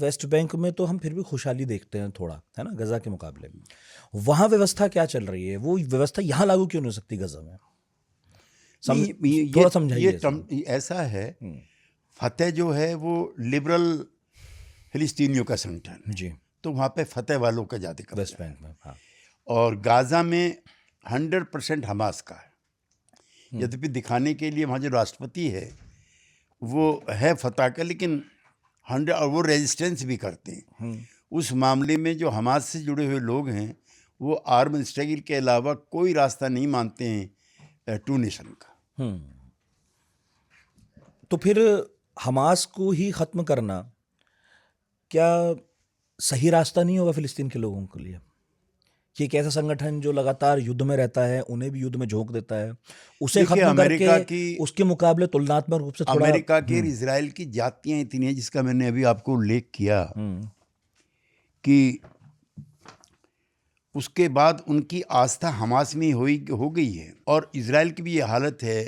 West Bank में तो हम फिर भी खुशहाली देखते हैं थोड़ा, है ना, गजा के मुकाबले। वहाँ व्यवस्था क्या चल रही है, वो व्यवस्था यहाँ लागू क्यों नहीं हो सकती गजा में? थोड़ा समझाइए। ऐसा है, हम्म, फतेह जो है वो लिबरल फिलिस्तीनियों का संगठन है जी, तो वहाँ पे फतेह वालों का ज़्यादा कब्जा वेस्ट है। बैंक में, हाँ। और गाज़ा में 100% हमास का है। यद्यपि दिखाने के लिए वहाँ जो राष्ट्रपति है वो है फतह का, लेकिन 100 और वो रेजिस्टेंस भी करते हैं। उस मामले में जो हमास से जुड़े हुए लोग हैं वो आर्म स्ट्रगल के अलावा कोई रास्ता नहीं मानते हैं टू नेशन का। तो फिर हमास को ही ख़त्म करना क्या सही रास्ता नहीं होगा फिलिस्तीन के लोगों के लिए? कि एक ऐसा संगठन जो लगातार युद्ध में रहता है, उन्हें भी युद्ध में झोंक देता है, उसे देखिए, खत्म अमेरिका करके की उसके मुकाबले तुलनात्मक रूप से थोड़ा अमेरिका के और इजराइल की जातियां इतनी हैं, जिसका मैंने अभी आपको उल्लेख किया कि उसके बाद उनकी आस्था हमास में हो गई है। और इजराइल की भी ये हालत है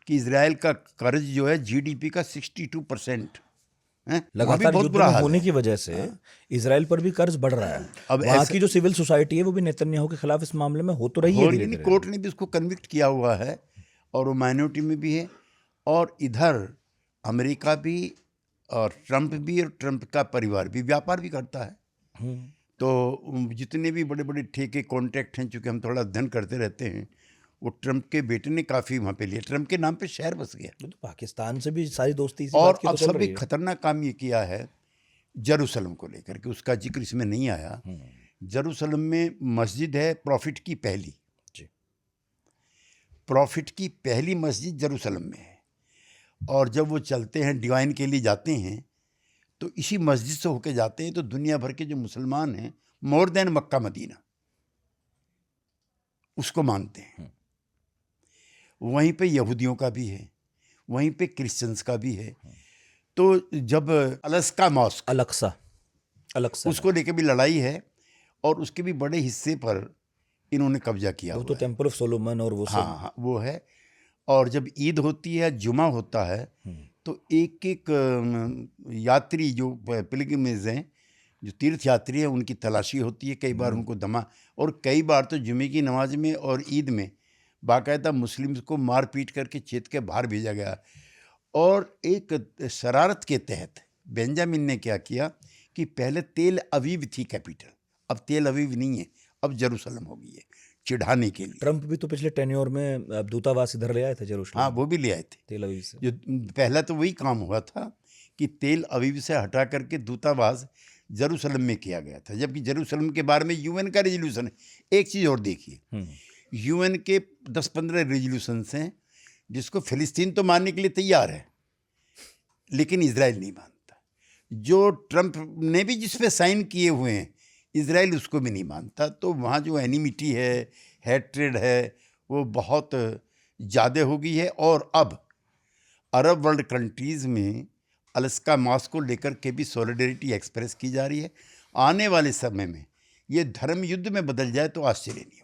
कि इजराइल का कर्ज जो है जीडीपी का 62% है। वहाँ भी लगातार बहुत युद्ध बुरा में हाल होने है। की वजह से इजराइल पर भी कर्ज बढ़ रहा है। अब वहाँ ऐसे की जो सिविल सोसाइटी है वो भी नेतन्याहू के खिलाफ इस मामले में हो तो रही है धीरे धीरे। कोर्ट ने भी उसको कन्विक्ट किया हुआ है और वो माइनॉरिटी में भी है। और इधर अमेरिका भी और ट्रंप का परिवार भी व्यापार भी करता है। तो जितने भी बड़े बड़े ठेके कॉन्ट्रैक्ट हैं, चूँकि हम थोड़ा अध्ययन करते रहते हैं, वो ट्रंप के बेटे ने काफ़ी वहाँ पे लिया। ट्रंप के नाम पे शहर बस गया। तो पाकिस्तान से भी सारी दोस्ती इसी और बात की अब तो चल सब रही एक है। खतरनाक काम ये किया है जेरूसलम को लेकर के, उसका जिक्र इसमें नहीं आया। जेरूसलम में मस्जिद है प्रॉफिट की पहली जी। प्रॉफिट की पहली मस्जिद जेरूसलम में है। और जब वो चलते हैं डिवाइन के लिए जाते हैं तो इसी मस्जिद से होके जाते हैं। तो दुनिया भर के जो मुसलमान हैं, मोर देन मक्का मदीना, उसको मानते हैं। वहीं पे यहूदियों का भी है, वहीं पे क्रिश्चियंस का भी है। तो जब अलस्का मॉस्क अलक्सा उसको लेके भी लड़ाई है और उसके भी बड़े हिस्से पर इन्होंने कब्जा किया वो हुआ तो है। टेम्पल ऑफ सोलोमन और वो सब। हाँ, वो है। और जब ईद होती है, जुमा होता है, तो एक एक यात्री जो पिलग्रिमेज हैं, जो तीर्थ यात्री हैं, उनकी तलाशी होती है। कई बार उनको और कई बार तो जुमे की नमाज में और ईद में बाकायदा मुस्लिम्स को मार पीट करके क्षेत्र के बाहर भेजा गया। और एक शरारत के तहत बेंजामिन ने क्या किया कि पहले तेल अवीव थी कैपिटल, अब तेल अवीव नहीं है, अब जेरूसलम हो गई है, चिढ़ाने के लिए। ट्रंप भी तो पिछले टेन्योर में दूतावास इधर ले आए थे जेरूसलम। हाँ, वो भी ले आए थे तेल अवीव से। जो पहला तो वही काम हुआ था कि तेल अवीव से हटा करके दूतावास जेरूसलम में किया गया था, जबकि जेरूसलम के बारे में यूएन का रेजोल्यूशन है। एक चीज़ और देखिए, यूएन के 10-15 रेजोल्यूशंस हैं जिसको फिलिस्तीन तो मानने के लिए तैयार है, लेकिन इजराइल नहीं मानता। जो ट्रंप ने भी जिस पे साइन किए हुए हैं, इजराइल उसको भी नहीं मानता। तो वहाँ जो एनिमिटी है, हैट्रेड है, वो बहुत ज़्यादा हो गई है। और अब अरब वर्ल्ड कंट्रीज़ में अलस्का मॉस्क को लेकर के भी सॉलिडरिटी एक्सप्रेस की जा रही है। आने वाले समय में ये धर्म युद्ध में बदल जाए तो आश्चर्य नहीं।